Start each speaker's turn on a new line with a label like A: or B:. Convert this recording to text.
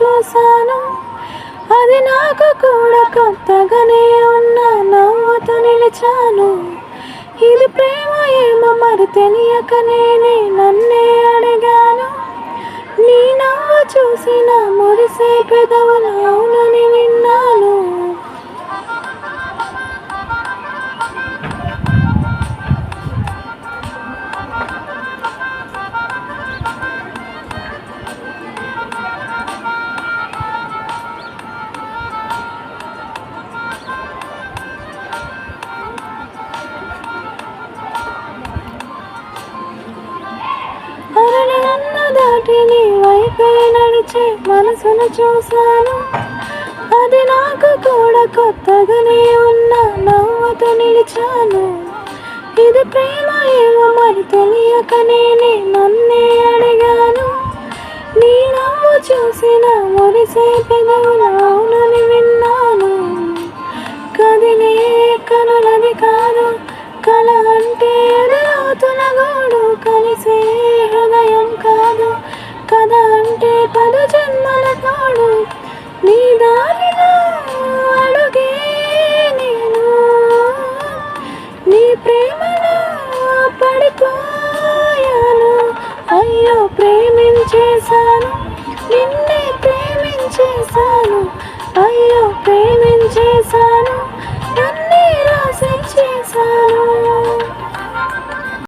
A: చూశాను, అది నాకు కూడా కొత్తగానే ఉన్న నవ్వుతూ నిలిచాను. ఇది ప్రేమ ఏమో మరి తెలియక నేనే నన్నే అడిగాను. నీ నవ్వు చూసిన మురిసే పెదవులు అవునని విన్నాను. అరడన్న దాటి నీ వైపే నడిచే మనసును చూశాను, అది నాకు కూడా కొత్తగానే ఉన్న నవ్వుతూ నిలిచాను. ఇది ప్రేమ ఏమో మరి తెలియక నేనే నన్నే అడిగాను. నీ నవ్వు చూసిన మురిసే పెదవులు అవునని విన్నాను. కదిలే కనులది కాదు కల అంటే ఎదురవుతున్న గోడు, కలిసే హృదయం కాదు కథ అంటే 10 జన్మల తోడు. నీ